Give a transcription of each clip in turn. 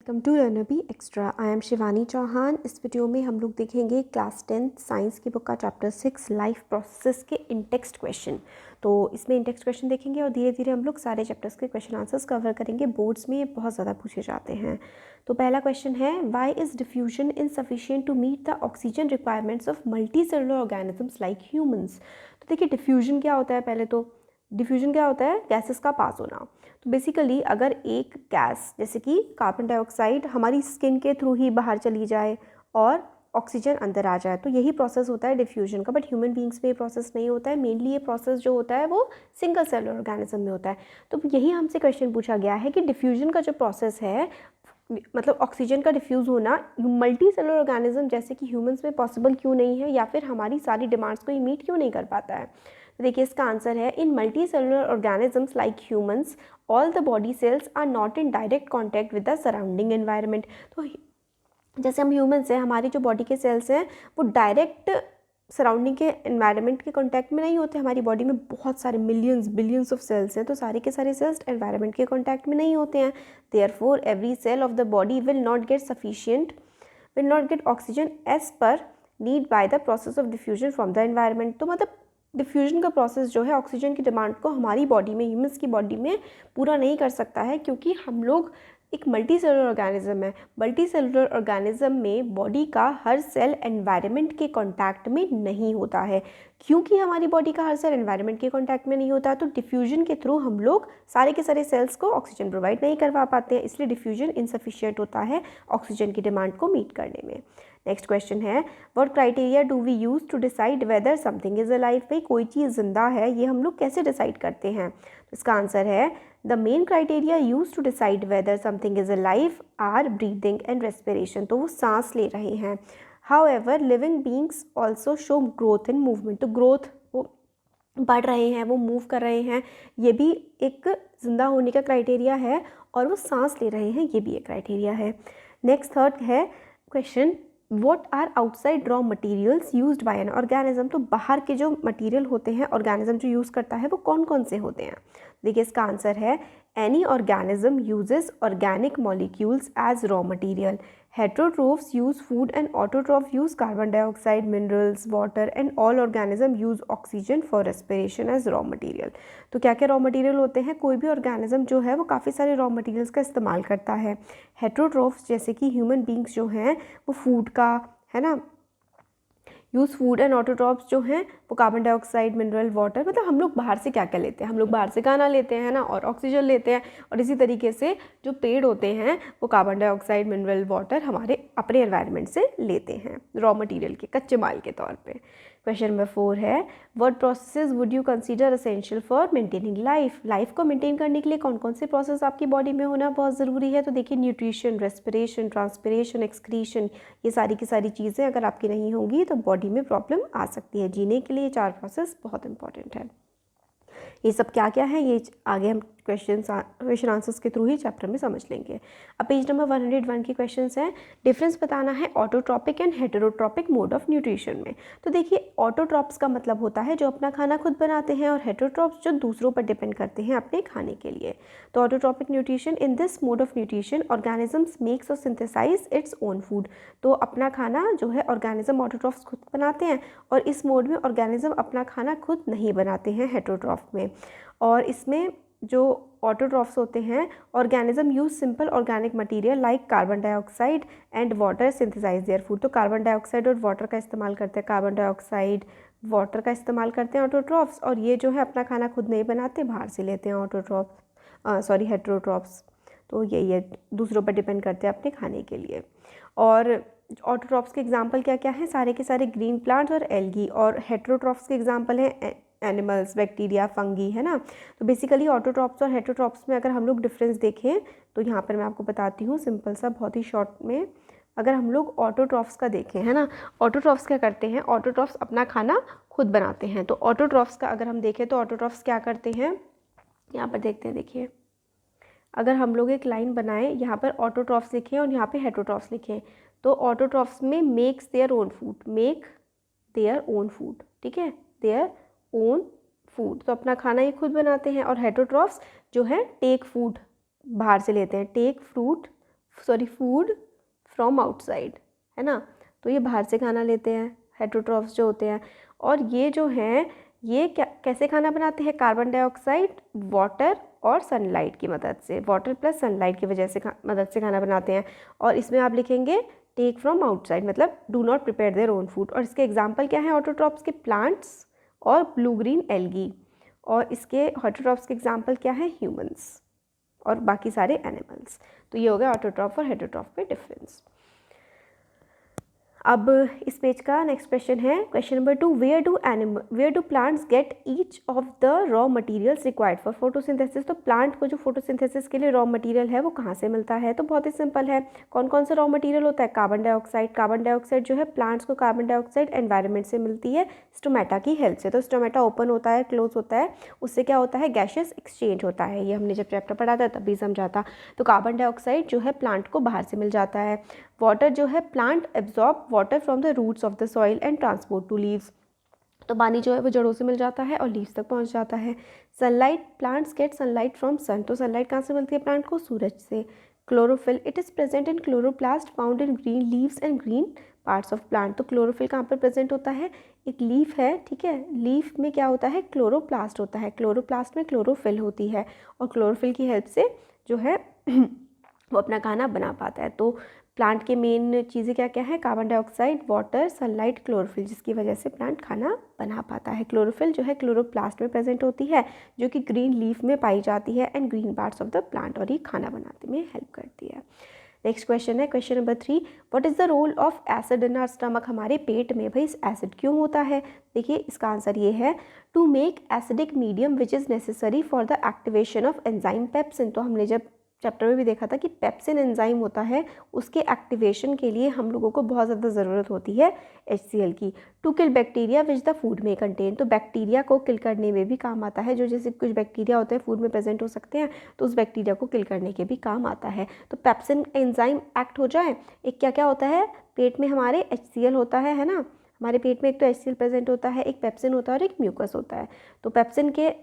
Welcome to Learner Bee Extra. I am Shivani Chauhan. इस video में हम लोग देखेंगे क्लास 10 साइंस की बुक का चैप्टर 6 लाइफ प्रोसेस के इंटेक्स्ट क्वेश्चन। तो इसमें इंटेक्स्ट क्वेश्चन देखेंगे और धीरे धीरे हम लोग सारे चैप्टर्स के क्वेश्चन आंसर्स कवर करेंगे। बोर्ड्स में ये बहुत ज़्यादा पूछे जाते हैं। तो पहला क्वेश्चन है, why is diffusion insufficient to meet the oxygen requirements of multi cellular organisms like humans. तो देखिए डिफ्यूजन क्या होता है, पहले तो डिफ्यूजन क्या होता है, गैसेस का पास होना। तो बेसिकली अगर एक गैस जैसे कि कार्बन डाइऑक्साइड हमारी स्किन के थ्रू ही बाहर चली जाए और ऑक्सीजन अंदर आ जाए, तो यही प्रोसेस होता है डिफ्यूजन का। बट ह्यूमन बींग्स में ये प्रोसेस नहीं होता है। मेनली ये प्रोसेस जो होता है वो सिंगल सेलुलर ऑर्गेनिज्म में होता है। तो यही हमसे क्वेश्चन पूछा गया है कि डिफ्यूजन का जो प्रोसेस है, मतलब ऑक्सीजन का डिफ्यूज़ होना मल्टी सेलुलर ऑर्गेनिज्म जैसे कि ह्यूमंस में पॉसिबल क्यों नहीं है, या फिर हमारी सारी डिमांड्स को ये मीट क्यों नहीं कर पाता है। तो देखिए इसका आंसर है, in multi cellular organisms like humans all the body cells are not in direct contact with the surrounding environment. तो जैसे हम ह्यूमंस हैं, हमारी जो बॉडी के सेल्स हैं वो डायरेक्ट सराउंडिंग के एनवायरनमेंट के कांटेक्ट में नहीं होते। हमारी बॉडी में बहुत सारे मिलियंस बिलियंस ऑफ सेल्स हैं, तो सारे के सारे सेल्स एनवायरनमेंट के कांटेक्ट में नहीं होते हैं। Therefore every cell of the body will not get oxygen as per need by the process of diffusion from the environment. तो मतलब डिफ्यूजन का प्रोसेस जो है ऑक्सीजन की डिमांड को हमारी बॉडी में, ह्यूमंस की बॉडी में पूरा नहीं कर सकता है, क्योंकि हम लोग एक मल्टी सेलुलर ऑर्गेनिज्म है। मल्टी सेलुलर ऑर्गेनिज्म में बॉडी का हर सेल एनवायरनमेंट के कांटेक्ट में नहीं होता है। क्योंकि हमारी बॉडी का हर सेल एनवायरनमेंट के कांटेक्ट में नहीं होता, तो डिफ्यूजन के थ्रू हम लोग सारे के सारे सेल्स को ऑक्सीजन प्रोवाइड नहीं करवा पाते हैं। इसलिए डिफ्यूजन इनसफिशिएंट होता है ऑक्सीजन की डिमांड को मीट करने में। नेक्स्ट क्वेश्चन है, what criteria do we use to decide whether something is alive. भाई कोई चीज़ जिंदा है ये हम लोग कैसे डिसाइड करते हैं। तो इसका आंसर है, the main criteria use to decide whether something is alive are breathing and respiration. तो वो सांस ले रहे हैं। However living beings also show growth and movement. तो ग्रोथ, वो बढ़ रहे हैं, वो मूव कर रहे हैं, ये भी एक जिंदा होने का क्राइटेरिया है। और वो सांस ले रहे हैं, ये भी एक क्राइटेरिया है। नेक्स्ट थर्ड है question, what are outside raw materials used by an organism. तो बाहर के जो मटेरियल होते हैं ऑर्गेनिज्म जो यूज़ करता है वो कौन कौन से होते हैं। देखिए इसका आंसर है, any organism uses organic molecules as raw material. Heterotrophs use food and autotroph use carbon dioxide, minerals, water and all organism use oxygen for respiration as raw material. तो क्या क्या रॉ मटेरियल होते हैं, कोई भी organism जो है वो काफ़ी सारे रॉ मटेरियल्स का इस्तेमाल करता है। हेट्रोट्रोफ्स जैसे कि ह्यूमन बींग्स जो हैं वो फूड का, है ना, यूज़ फूड एंड ऑटोट्रॉप्स जो हैं वो कार्बन डाइऑक्साइड, मिनरल, वाटर, मतलब हम लोग बाहर से क्या क्या लेते हैं, हम लोग बाहर से खाना लेते हैं ना, और ऑक्सीजन लेते हैं। और इसी तरीके से जो पेड़ होते हैं वो कार्बन डाइऑक्साइड, मिनरल, वाटर हमारे अपने एनवायरनमेंट से लेते हैं रॉ मटेरियल के, कच्चे माल के तौर पे। क्वेश्चन नंबर 4 है, what processes would you consider essential for maintaining life. Life को मेंटेन करने के लिए कौन कौन से प्रोसेस आपकी बॉडी में होना बहुत ज़रूरी है। तो देखिए न्यूट्रिशन, रेस्पिरेशन, ट्रांसपिरेशन, एक्सक्रीशन, ये सारी की सारी चीज़ें अगर आपकी नहीं होंगी तो बॉडी में प्रॉब्लम आ सकती है। जीने के लिए 4 प्रोसेस बहुत इंपॉर्टेंट है। ये सब क्या क्या है ये आगे हम क्वेश्चन आंसर्स के थ्रू ही चैप्टर में समझ लेंगे। अब पेज नंबर 101 के क्वेश्चंस हैं, डिफरेंस बताना है autotrophic and heterotrophic mode of nutrition में। तो देखिए ऑटोट्रॉप्स का मतलब होता है जो अपना खाना खुद बनाते हैं, और हेटेरोट्रॉप्स जो दूसरों पर डिपेंड करते हैं अपने खाने के लिए। तो autotrophic nutrition, in this mode of nutrition organisms makes और सिंथेसाइज इट्स ओन फूड। तो अपना खाना जो है ऑर्गेनिज्म ऑटोट्रॉप्स खुद बनाते हैं, और इस मोड में ऑर्गेनिज्म अपना खाना खुद नहीं बनाते हैं हेटेरोट्रॉफ में। और इसमें जो ऑटोट्रॉफ्स होते हैं, organism use simple organic material like carbon dioxide and water synthesise their food. तो कार्बन डाइऑक्साइड और वाटर का इस्तेमाल करते हैं, कार्बन डाइऑक्साइड वाटर का इस्तेमाल करते हैं ऑटोट्रॉफ्स, और ये जो है अपना खाना खुद नहीं बनाते, बाहर से लेते हैं हेटेरोट्रॉफ्स। तो यही है, दूसरों पर डिपेंड करते हैं अपने खाने के लिए। और ऑटोट्रॉफ्स के एग्जाम्पल क्या क्या हैं, सारे के सारे ग्रीन प्लांट्स और एल्गी। और हेटेरोट्रॉफ्स के एग्जाम्पल हैं एनिमल्स, बैक्टीरिया, फंगी, है ना। तो बेसिकली ऑटोट्रॉप्स और हेटेरोट्रॉप्स में अगर हम लोग डिफरेंस देखें तो यहाँ पर मैं आपको बताती हूँ सिंपल सा, बहुत ही शॉर्ट में। अगर हम लोग ऑटोट्रॉफ्स का देखें, है ना, ऑटोट्रॉफ्स क्या करते हैं, ऑटोट्रॉफ्स अपना खाना खुद बनाते हैं। तो ऑटोट्रॉफ्स का अगर हम देखें तो ऑटोट्रॉफ्स क्या करते हैं, यहाँ पर देखते हैं। देखिए अगर हम लोग एक लाइन बनाएं, यहाँ पर ऑटोट्रॉफ्स लिखें और यहाँ पे हेटेरोट्रॉफ्स लिखें, तो ऑटोट्रॉफ्स में makes their own food, make their own food, ठीक है, देयर ओन फूड, तो अपना खाना ये खुद बनाते हैं। और हेटेरोट्रॉफ्स जो है टेक फूड बाहर से लेते हैं, take fruit food from outside, है ना। तो ये बाहर से खाना लेते हैं, हेटरोट्रॉफ्स जो होते हैं। और ये जो हैं ये क्या कैसे खाना बनाते हैं, कार्बन डाइऑक्साइड, वाटर और सनलाइट की मदद से, वाटर प्लस सनलाइट की वजह से मदद से खाना बनाते हैं। और इसमें आप लिखेंगे टेक फ्रॉम आउटसाइड, मतलब do not prepare their own food. और इसके एग्जाम्पल क्या है ऑटोट्रॉफ्स के, प्लांट्स और ब्लू ग्रीन एल्गी। और इसके हेटरोट्रॉफ्स के एग्जाम्पल क्या है, ह्यूमंस और बाकी सारे एनिमल्स। तो ये हो गया ऑटोट्रॉफ और हेटरोट्रॉफ में डिफरेंस। अब इस पेज का नेक्स्ट क्वेश्चन है, question number 2, where do plants get each of the raw materials required for photosynthesis. तो प्लांट को जो फोटोसिंथेसिस के लिए रॉ मटेरियल है वो कहाँ से मिलता है, तो बहुत ही सिंपल है। कौन कौन सा रॉ मटेरियल होता है, कार्बन डाइऑक्साइड। कार्बन डाइऑक्साइड जो है प्लांट्स को कार्बन डाइऑक्साइड एनवायरनमेंट से मिलती है स्टोमेटा की हेल्प से। तो स्टोमेटा ओपन होता है, क्लोज होता है, उससे क्या होता है, गैसेस एक्सचेंज होता है। ये हमने जब चैप्टर पढ़ा था तभी समझा था। तो कार्बन डाइऑक्साइड जो है प्लांट को बाहर से मिल जाता है। वाटर जो है, plant absorb water from the roots of the soil and transport to leaves. तो पानी जो है वो जड़ों से मिल जाता है और लीव्स तक पहुंच जाता है। Sunlight, plants get sunlight from sun. तो सनलाइट कहाँ से मिलती है प्लांट को, सूरज से। Chlorophyll, it is present in chloroplast found in green leaves and green parts of plant. तो क्लोरोफिल कहाँ पर प्रेजेंट होता है, एक लीफ है, ठीक है, लीफ में क्या होता है, क्लोरोप्लास्ट होता है, क्लोरोप्लास्ट में क्लोरोफिल होती है और क्लोरोफिल की हेल्प से जो है वो अपना खाना बना पाता है। तो प्लांट के मेन चीज़ें क्या क्या है, carbon dioxide, water, sunlight, chlorophyll, जिसकी वजह से प्लांट खाना बना पाता है। क्लोरोफिल जो है क्लोरोप्लास्ट में प्रेजेंट होती है जो कि ग्रीन लीफ में पाई जाती है and green parts of the plant, और ये खाना बनाने में हेल्प करती है। नेक्स्ट क्वेश्चन है, question number 3, what is the role of acid in our stomach. हमारे पेट में भाई एसिड क्यों होता है। देखिए इसका आंसर ये है, to make acidic medium which is necessary for the activation of enzyme pepsin. तो हमने जब चैप्टर में भी देखा था कि पेप्सिन एंजाइम होता है, उसके एक्टिवेशन के लिए हम लोगों को बहुत ज़्यादा ज़रूरत होती है HCl की। To kill bacteria which the food में कंटेन। तो बैक्टीरिया को किल करने में भी काम आता है, जो जैसे कुछ बैक्टीरिया होते हैं फूड में प्रेजेंट हो सकते हैं, तो उस बैक्टीरिया को किल करने के भी काम आता है। तो पेप्सिन एंजाइम एक्ट हो जाए, एक क्या क्या होता है पेट में हमारे, HCl होता है ना, हमारे पेट में एक तो HCl प्रेजेंट होता है, एक पेप्सिन होता है और एक म्यूकस होता है। तो पेप्सिन के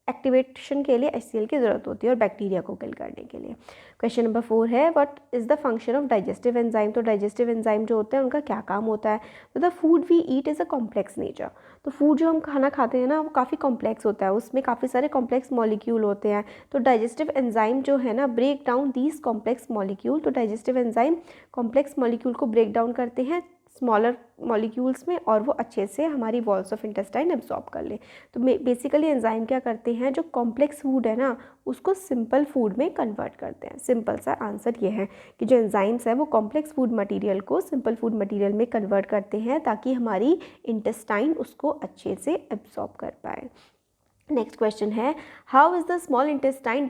एक्टिवेशन के लिए HCl की ज़रूरत होती है और बैक्टीरिया को किल करने के लिए। क्वेश्चन नंबर 4 है, what is the function of digestive enzyme. तो डाइजेस्टिव एंजाइम जो होते हैं उनका क्या काम होता है, तो the food we eat is a complex nature. तो फूड जो हम खाना खाते हैं ना वो काफ़ी कॉम्प्लेक्स होता है, उसमें काफ़ी सारे कॉम्प्लेक्स मॉलिक्यूल होते हैं। तो डाइजेस्टिव एंजाइम जो है ना break down these complex molecule. तो डाइजेस्टिव एंजाइम कॉम्प्लेक्स मॉलिक्यूल को ब्रेक डाउन करते हैं स्मॉलर मॉलिक्यूल्स में और वो अच्छे से हमारी वॉल्स ऑफ इंटेस्टाइन एब्जॉर्ब कर ले। तो बेसिकली एंजाइम क्या करते हैं, जो कॉम्प्लेक्स फूड है ना उसको सिंपल फूड में कन्वर्ट करते हैं। सिंपल सा आंसर ये है कि जो एंजाइम्स है वो कॉम्प्लेक्स फूड मटेरियल को सिंपल फूड मटेरियल में कन्वर्ट करते हैं ताकि हमारी इंटेस्टाइन उसको अच्छे से एब्जॉर्ब कर पाए। नेक्स्ट क्वेश्चन है, how is the small intestine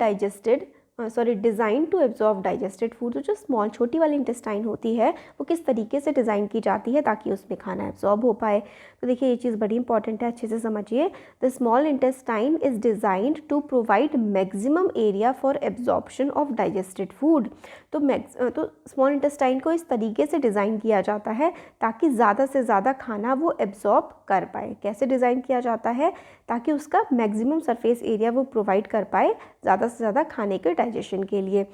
design to absorb digested food. तो जो स्मॉल छोटी वाली इंटेस्टाइन होती है वो किस तरीके से डिज़ाइन की जाती है ताकि उसमें खाना एब्जॉर्ब हो पाए। तो देखिए ये चीज़ बड़ी इंपॉर्टेंट है, अच्छे से समझिए। The small intestine is designed to provide maximum area for absorption of digested food. तो स्मॉल इंटेस्टाइन को इस तरीके से डिज़ाइन किया जाता है ताकि ज़्यादा से ज़्यादा खाना वो एब्जॉर्ब कर पाए। कैसे डिज़ाइन किया जाता है, ताकि उसका मैक्सिमम सरफेस एरिया वो प्रोवाइड कर पाए ज़्यादा से ज़्यादा खाने के डाइजेशन के लिए।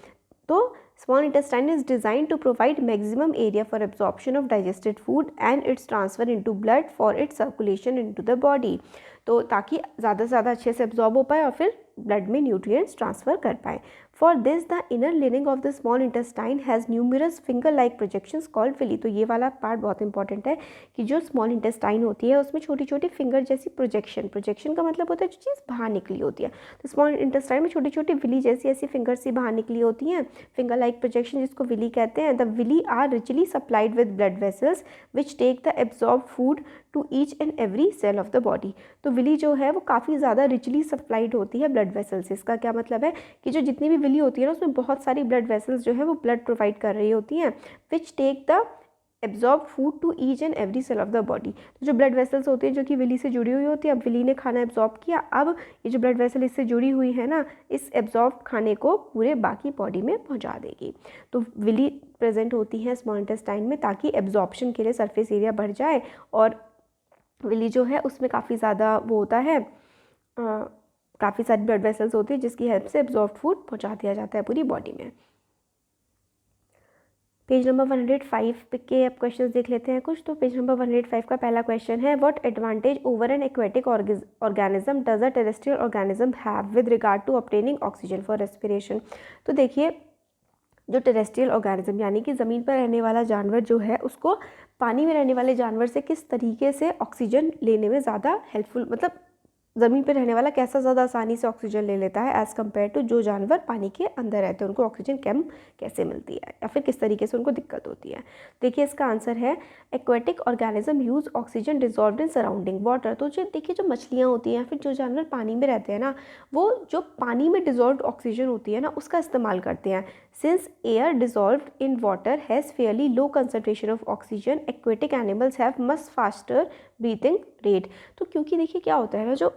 तो small intestine is design to provide maximum area for absorption of digested food and its transfer into blood for its circulation into the body. तो ताकि ज़्यादा से ज़्यादा अच्छे से एब्जॉर्ब हो पाए और फिर ब्लड में न्यूट्रिएंट्स ट्रांसफ़र कर पाए। For this the inner lining of the small intestine has numerous finger like projections called villi. तो ये वाला पार्ट बहुत इंपॉर्टेंट है कि जो स्मॉल इंटेस्टाइन होती है उसमें छोटी छोटी फिंगर जैसी प्रोजेक्शन का मतलब होता है जो चीज़ बाहर निकली होती है। तो स्मॉल इंटेस्टाइन में छोटी छोटी विली जैसी ऐसी फिंगर सी बाहर निकली होती हैं, फिंगर लाइक प्रोजेक्शन जिसको विली कहते हैं। The villi are richly supplied with blood vessels which take the absorb food to each and every cell of the body. तो विली जो है वो काफ़ी ज़्यादा रिचली सप्लाइड होती है ब्लड वेसल्स से। इसका क्या मतलब है कि जो जितनी भी विली होती है ना उसमें बहुत सारी ब्लड वेसल्स जो है वो ब्लड प्रोवाइड कर रही होती हैं which take the absorb food to each and every cell of the body. तो जो ब्लड वेसल्स होती है जो कि विली से जुड़ी हुई होती है, अब विली ने खाना एब्जॉर्ब किया, अब ये जो ब्लड वेसल इससे जुड़ी हुई है ना इस एब्जॉर्ब खाने को पूरे बाकी बॉडी में पहुंचा देगी। तो विली प्रेजेंट होती है स्मॉल इंटेस्टाइन में ताकि एब्जॉर्प्शन के लिए सरफेस एरिया बढ़ जाए और विली जो है उसमें काफ़ी ज़्यादा वो होता है, काफ़ी सारी ब्लड वेसल्स होती है जिसकी हेल्प से एब्जॉर्ब फूड पहुंचा दिया जाता है पूरी बॉडी में। पेज नंबर 105 के अब क्वेश्चंस देख लेते हैं कुछ। तो पेज नंबर 105 का पहला क्वेश्चन है, what advantage over an aquatic organism does a terrestrial organism have with regard to obtaining oxygen for respiration. तो देखिए, जो टेरेस्ट्रियल ऑर्गेनिज्म यानी कि ज़मीन पर रहने वाला जानवर जो है, उसको पानी में रहने वाले जानवर से किस तरीके से ऑक्सीजन लेने में ज़्यादा हेल्पफुल, मतलब ज़मीन पर रहने वाला कैसा ज़्यादा आसानी से ऑक्सीजन ले लेता है एज़ कम्पेयर टू जो जानवर पानी के अंदर रहते हैं, उनको ऑक्सीजन कम कैसे मिलती है या फिर किस तरीके से उनको दिक्कत होती है। देखिए इसका आंसर है, aquatic organism use oxygen dissolved in surrounding water. तो जो देखिए, जो मछलियाँ होती हैं या फिर जो जानवर पानी में रहते हैं ना, वो जो पानी में डिजॉल्व्ड ऑक्सीजन होती है ना, उसका इस्तेमाल करते हैं। Since air dissolved in water has Fairlie low concentration of oxygen, aquatic animals have much faster breathing rate. तो क्योंकि देखिए क्या होता है ना, जो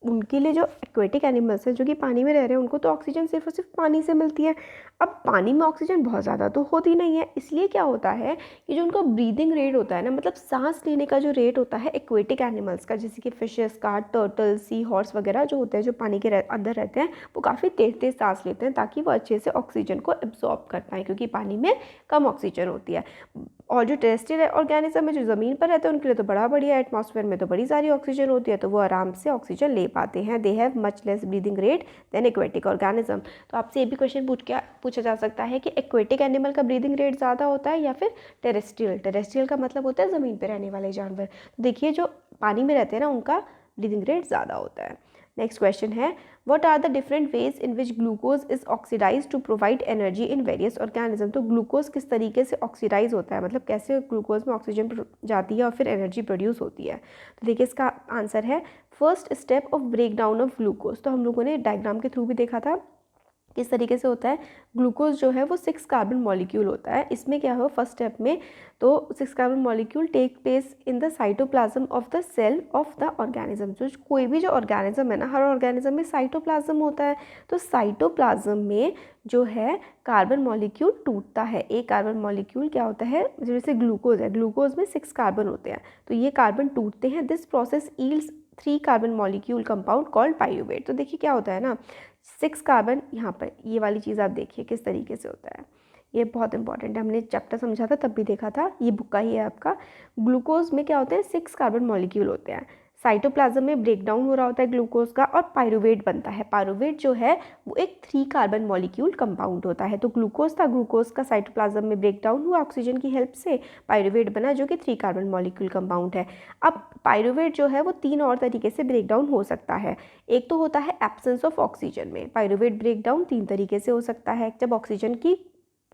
उनके लिए जो एक्वेटिक एनिमल्स हैं जो कि पानी में रह रहे हैं, उनको तो ऑक्सीजन सिर्फ और सिर्फ पानी से मिलती है। अब पानी में ऑक्सीजन बहुत ज़्यादा तो होती नहीं है, इसलिए क्या होता है कि जो उनका ब्रीदिंग रेट होता है ना, मतलब सांस लेने का जो रेट होता है एक्वेटिक एनिमल्स का, जैसे कि फिशेस का, टर्टल, सी हॉर्स वगैरह जो होते हैं, जो पानी के अंदर रहते हैं, वो काफ़ी तेज़ तेज़ सांस लेते हैं ताकि वो अच्छे से ऑक्सीजन को एब्जॉर्ब कर पाएँ, क्योंकि पानी में कम ऑक्सीजन होती है। और जो टेरेस्ट्रियल ऑर्गेनिज्म है, जो ज़मीन पर रहते हैं, उनके लिए तो बड़ा बढ़िया, एटमॉस्फेयर में तो बड़ी सारी ऑक्सीजन होती है, तो वो आराम से ऑक्सीजन ले पाते हैं। They have much less breathing rate than aquatic organism. तो आपसे ये भी क्वेश्चन पूछा जा सकता है कि एक्वेटिक एनिमल का ब्रीदिंग रेट ज़्यादा होता है या फिर टेरेस्ट्रियल। टेरेस्ट्रियल का मतलब होता है ज़मीन पर रहने वाले जानवर। तो देखिए, जो पानी में रहते हैं ना, उनका ब्रीदिंग रेट ज़्यादा होता है। नेक्स्ट क्वेश्चन है, what are the different ways in which glucose is oxidise to provide energy in various organism. तो ग्लूकोज किस तरीके से ऑक्सीडाइज होता है, मतलब कैसे ग्लूकोज में ऑक्सीजन जाती है और फिर एनर्जी प्रोड्यूस होती है। तो देखिए इसका आंसर है, first step of break down of glucose. तो हम लोगों ने डायग्राम के थ्रू भी देखा था किस तरीके से होता है। ग्लूकोज जो है वो 6 कार्बन मॉलिक्यूल होता है। इसमें क्या हो, फर्स्ट स्टेप में तो 6 carbon molecule take place in the cytoplasm of the cell of the organism. जो कोई भी जो ऑर्गेनिज्म है ना, हर ऑर्गेनिज्म में साइटोप्लाज्म होता है। तो साइटोप्लाज्म में जो है कार्बन मॉलिक्यूल टूटता है। एक कार्बन मॉलिक्यूल क्या होता है, जैसे ग्लूकोज है, ग्लूकोज में 6 कार्बन होते हैं, तो ये कार्बन टूटते हैं। This process yields 3 carbon molecule compound called pyruvate. तो देखिए क्या होता है ना, 6 कार्बन, यहाँ पर ये वाली चीज़ आप देखिए किस तरीके से होता है, ये बहुत इंपॉर्टेंट है, हमने चैप्टर समझा था तब भी देखा था, ये बुक का ही है आपका। ग्लूकोज में क्या होते हैं, 6 कार्बन मॉलिक्यूल होते हैं। साइटोप्लाज्म में ब्रेक डाउन हो रहा होता है ग्लूकोज का और पाइरूवेट बनता है। पाइरूवेट जो है वो एक 3 कार्बन मॉलिक्यूल कंपाउंड होता है। तो ग्लूकोज था, ग्लूकोज का साइटोप्लाज्म में ब्रेक डाउन हुआ ऑक्सीजन की हेल्प से, पाइरूवेट बना जो कि 3 कार्बन मॉलिक्यूल कंपाउंड है। अब पाइरूवेट जो है वो 3 और तरीके से ब्रेक डाउन हो सकता है। एक तो होता है एब्सेंस ऑफ ऑक्सीजन में। पाइरूवेट ब्रेक डाउन 3 तरीके से हो सकता है, जब ऑक्सीजन की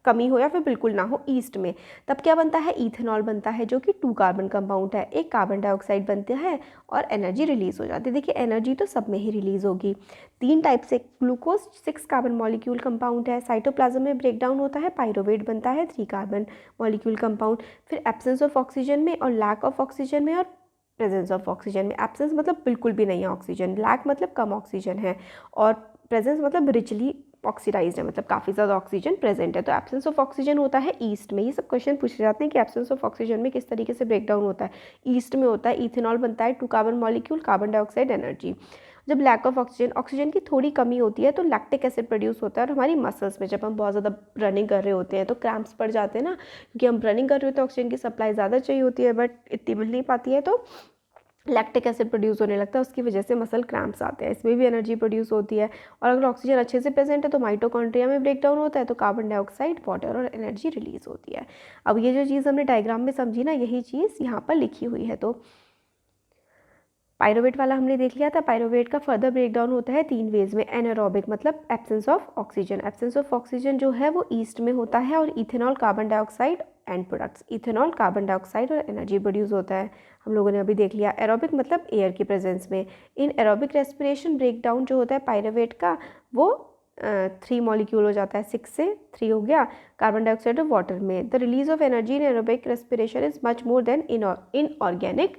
कमी हो या फिर बिल्कुल ना हो, ईस्ट में, तब क्या बनता है, इथेनॉल बनता है जो कि 2 कार्बन कंपाउंड है। एक कार्बन डाइऑक्साइड बनता है और एनर्जी रिलीज हो जाती है। देखिए एनर्जी तो सब में ही रिलीज होगी। 3 टाइप से ग्लूकोज 6 कार्बन मॉलिक्यूल कंपाउंड है, साइटोप्लाज्म में ब्रेक डाउन होता है, पाइरूवेट बनता है 3 कार्बन मॉलिक्यूल कंपाउंड। फिर एब्सेंस ऑफ ऑक्सीजन में और लैक ऑफ ऑक्सीजन में और प्रेजेंस ऑफ ऑक्सीजन में। एब्सेंस मतलब बिल्कुल भी नहीं है ऑक्सीजन, लैक मतलब कम ऑक्सीजन है, और प्रेजेंस मतलब रिचली ऑक्सीडाइज्ड है, मतलब काफ़ी ज़्यादा ऑक्सीजन प्रेजेंट है। तो एब्सेंस ऑफ ऑक्सीजन होता है ईस्ट में। ये सब क्वेश्चन पूछे जाते हैं कि एब्सेंस ऑफ ऑक्सीजन में किस तरीके से ब्रेक डाउन होता है। ईस्ट में होता है, इथेनॉल बनता है, 2 carbon molecule, carbon dioxide, energy. जब लैक ऑफ ऑक्सीजन, ऑक्सीजन की थोड़ी कमी होती है, तो लैक्टिक एसिड प्रोड्यूस होता है। और हमारी मसल्स में जब हम बहुत ज़्यादा रनिंग कर रहे होते हैं तो क्रैम्प्स पड़ जाते हैं ना, क्योंकि हम रनिंग कर रहे होते हैं, ऑक्सीजन की सप्लाई ज़्यादा चाहिए होती है बट इतनी मिल नहीं पाती है, तो लैक्टिक एसिड प्रोड्यूस होने लगता है, उसकी वजह से मसल क्रैम्प्स आते हैं। इसमें भी एनर्जी प्रोड्यूस होती है। और अगर ऑक्सीजन अच्छे से प्रेजेंट है तो माइटोकॉन्ड्रिया में ब्रेक डाउन होता है, तो कार्बन डाइऑक्साइड, वाटर और एनर्जी रिलीज होती है। अब ये जो चीज़ हमने डायग्राम में समझी ना, यही चीज़ यहाँ पर लिखी हुई है। तो पाइरूवेट वाला हमने देख लिया था। पाइरूवेट का फर्दर ब्रेक डाउन होता है 3 वेज में। एनारोबिक मतलब absence of oxygen. Absence of oxygen जो है वो ईस्ट में होता है, और ethanol, carbon dioxide and products, ethanol, carbon dioxide और एनर्जी प्रोड्यूस होता है, हम लोगों ने अभी देख लिया। एरोबिक मतलब एयर की प्रेजेंस में। In aerobic respiration break down जो होता है पाइरूवेट का, वो 3 मॉलिक्यूल हो जाता है, 6 से 3 हो गया, कार्बन डाइऑक्साइड और वाटर में। The release of energy in aerobic respiration is much more then in organic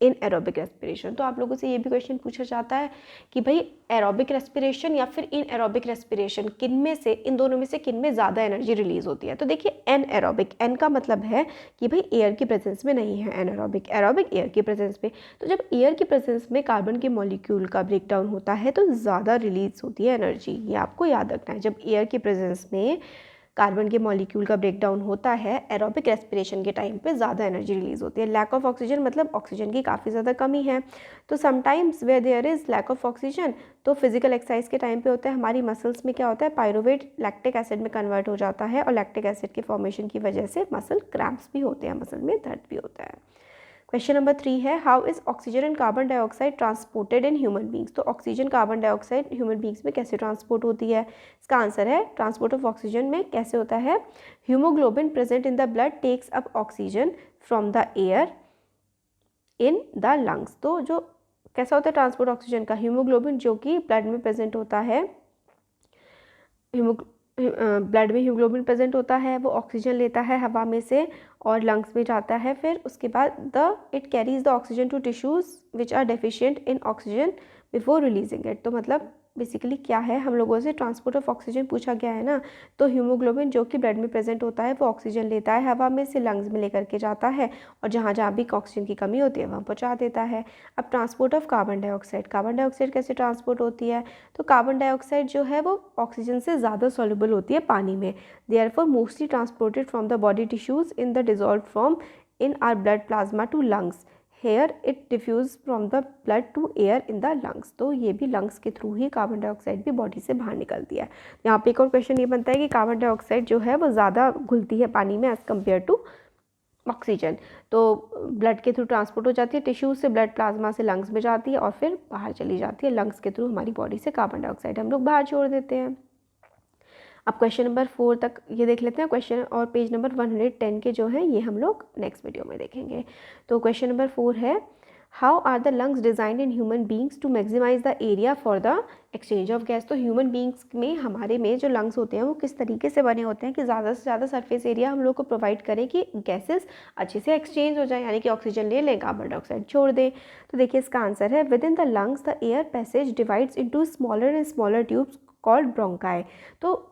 in aerobic respiration. तो आप लोगों से ये भी क्वेश्चन पूछा जाता है कि भाई एरोबिक रेस्पिरेशन या फिर इन एरोबिक रेस्पिरेशन, किन में से, इन दोनों में से किन में ज़्यादा एनर्जी रिलीज होती है। तो देखिए एन एरोबिक, एन का मतलब है कि भाई एयर की प्रेजेंस में नहीं है एन एरोबिक, एरोबिक एयर की प्रेजेंस में। तो जब एयर की प्रेजेंस में कार्बन के मॉलिक्यूल का ब्रेक डाउन होता है तो ज़्यादा रिलीज होती है एनर्जी, ये आपको याद रखना है। जब एयर की प्रेजेंस में कार्बन के मॉलिक्यूल का ब्रेक डाउन होता है, एरोबिक रेस्पिरेशन के टाइम पे ज़्यादा एनर्जी रिलीज होती है। लैक ऑफ ऑक्सीजन मतलब ऑक्सीजन की काफ़ी ज़्यादा कमी है। तो sometimes where there is lack of oxygen, तो फिजिकल एक्सरसाइज के टाइम पे होता है, हमारी मसल्स में क्या होता है, पायरुवेट लैक्टिक एसिड में कन्वर्ट हो जाता है और लैक्टिक एसिड के फॉर्मेशन की वजह से मसल क्रैम्प्स भी होते हैं, मसल में दर्द भी होता है। क्वेश्चन नंबर 3 है, how is oxygen and carbon dioxide transported in human beings. तो oxygen carbon dioxide human beings में कैसे ट्रांसपोर्ट होती है? इसका आंसर है, ट्रांसपोर्ट ऑफ ऑक्सीजन में कैसे होता है, haemoglobin present in the blood takes up oxygen from the air in the lungs. तो जो कैसा होता है ट्रांसपोर्ट ऑक्सीजन का, हीमोग्लोबिन जो कि ब्लड में प्रेजेंट होता है, ब्लड में हीमोग्लोबिन प्रेजेंट होता है, वो ऑक्सीजन लेता है हवा में से और लंग्स में जाता है। फिर उसके बाद it carries the oxygen to tissues which are deficient in oxygen before releasing it. तो मतलब बेसिकली क्या है, हम लोगों से ट्रांसपोर्ट ऑफ ऑक्सीजन पूछा गया है ना, तो हीमोग्लोबिन जो कि ब्लड में प्रेजेंट होता है वो ऑक्सीजन लेता है हवा में से, लंग्स में लेकर के जाता है और जहाँ जहाँ भी ऑक्सीजन की कमी होती है वहाँ पहुँचा देता है। अब transport of carbon dioxide, carbon dioxide कैसे ट्रांसपोर्ट होती है? तो कार्बन डाइऑक्साइड जो है वो ऑक्सीजन से ज़्यादा सॉल्युबल होती है पानी में, therefore mostly transported from the body tissues in the dissolve form in our blood plasma to lungs, here it diffuse from the blood to air in the lungs. तो ये भी लंग्स के थ्रू ही carbon dioxide भी body से बाहर निकलती है। यहाँ पे एक और क्वेश्चन ये बनता है कि कार्बन डाइऑक्साइड जो है वो ज़्यादा घुलती है पानी में एज़ कम्पेयर टू ऑक्सीजन, तो ब्लड के थ्रू ट्रांसपोर्ट हो जाती है, टिश्यूज से ब्लड प्लाज्मा से लंग्स में जाती है और फिर बाहर चली जाती है। लंग्स के थ्रू हमारी बॉडी से कार्बन डाइऑक्साइड हम लोग बाहर छोड़ देते हैं। अब क्वेश्चन नंबर 4 तक ये देख लेते हैं क्वेश्चन, और पेज नंबर 110 के जो हैं ये हम लोग नेक्स्ट वीडियो में देखेंगे। तो क्वेश्चन नंबर 4 है, how are the lungs designed in human beings to maximise the area for the exchange of gas. तो ह्यूमन बींग्स में हमारे में जो लंग्स होते हैं वो किस तरीके से बने होते हैं कि ज़्यादा से ज़्यादा सरफेस एरिया हम लोग को प्रोवाइड करें कि गैसेस अच्छे से एक्सचेंज हो जाए, यानी कि ऑक्सीजन ले लें, कार्बन डाइऑक्साइड छोड़ दें। तो देखिए इसका आंसर है, with in the lungs the air passage divides into smaller and smaller tubes called bronchi. तो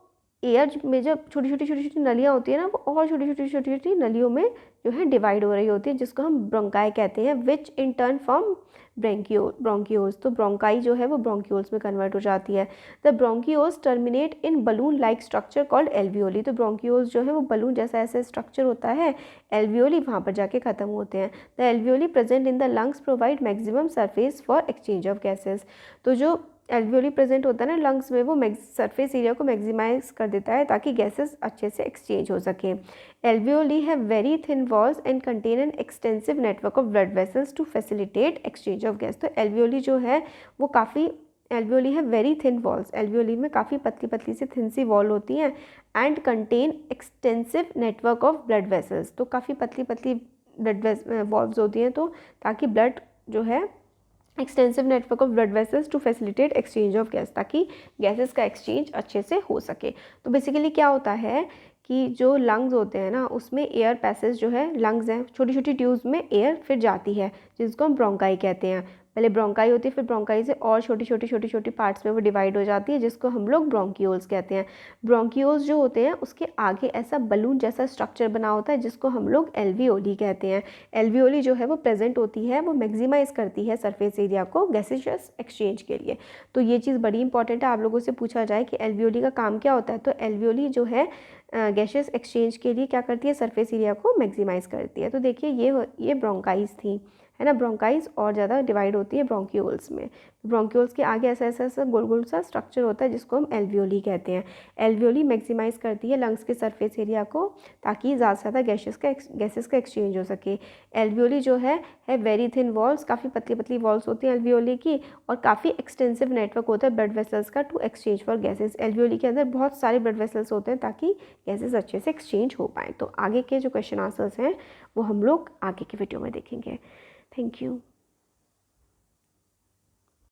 एयर में जब छोटी छोटी नलियाँ होती है ना, वो और छोटी छोटी नलियों में जो है डिवाइड हो रही होती है, जिसको हम ब्रोंकाई कहते हैं, विच इन टर्न फॉर्म ब्रोंकियोल्स। तो ब्रोंकाई जो है वो ब्रोंकियोल्स में कन्वर्ट हो जाती है। The bronchioles terminate in balloon like structure called alveoli. तो ब्रोंकियोल्स जो है वो बलून जैसा ऐसा स्ट्रक्चर होता है, एल्वियोली वहाँ पर जाके ख़त्म होते हैं। The alveoli present in the lungs provide maximum surface for exchange of gases. तो जो एल्वियोली प्रेजेंट होता है ना लंग्स में, वो सरफेस एरिया को मैक्सिमाइज कर देता है ताकि गैसेस अच्छे से एक्सचेंज हो सके। Alveoli have very thin walls and contain an extensive network of blood vessels to facilitate exchange of gas. तो एल्वियोली जो है वो काफ़ी, एल्वियोली है वेरी थिन वॉल्स, एल्वियोली में काफ़ी पतली पतली सी थिन सी वॉल होती हैं, and contain extensive network of blood vessels. तो काफ़ी पतली पतली ब्लड वॉल्व्स होती हैं, तो ताकि ब्लड जो है extensive network of blood vessels to facilitate exchange of gas, ताकि गैसेस का एक्सचेंज अच्छे से हो सके। तो बेसिकली क्या होता है कि जो लंग्स होते हैं ना उसमें एयर पैसेज जो है, लंग्स हैं छोटी छोटी ट्यूब्स में एयर फिर जाती है, जिसको हम ब्रोंकाई कहते हैं। पहले ब्रोंकाई होती है, फिर ब्रोंकाई से और छोटी छोटी पार्ट्स में वो डिवाइड हो जाती है, जिसको हम लोग ब्रोंकियोल्स कहते हैं। ब्रोंकियोल्स जो होते हैं उसके आगे ऐसा बलून जैसा स्ट्रक्चर बना होता है, जिसको हम लोग एल्वियोली कहते हैं। एल्वियोली जो है वो प्रेजेंट होती है, वो मैक्सिमाइज करती है सरफेस एरिया को गैसेशियस एक्सचेंज के लिए। तो ये चीज़ बड़ी इंपॉर्टेंट है, आप लोगों से पूछा जाए कि एल्वियोली का काम क्या होता है, तो एल्वियोली जो है गैसेस एक्सचेंज के लिए क्या करती है, सरफेस एरिया को मैक्सिमाइज करती है। तो देखिए ये ब्रोंकाइज थी, है ना, ब्रोंकाइज और ज़्यादा डिवाइड होती है ब्रोंकियोल्स में। ब्रोंकियोल्स के आगे ऐसा गोल गोल सा स्ट्रक्चर होता है, जिसको हम एल्वियोली कहते हैं। एल्वियोली मैक्सिमाइज करती है लंग्स के सरफेस एरिया को, ताकि ज़्यादा से ज़्यादा गैसेस का एक्सचेंज हो सके। एल्वियोली जो है वेरी थिन वॉल्स, काफ़ी पतली पतली वॉल्स होती हैं एल्वियोली की, और काफ़ी एक्सटेंसिव नेटवर्क होता है ब्लड वेसल्स का to exchange for gases. Alveoli के अंदर बहुत सारे ब्लड वेसल्स होते हैं ताकि गैसेस अच्छे से एक्सचेंज हो पाएँ। तो आगे के जो क्वेश्चन आंसर्स हैं वो हम लोग आगे की वीडियो में देखेंगे। Thank you.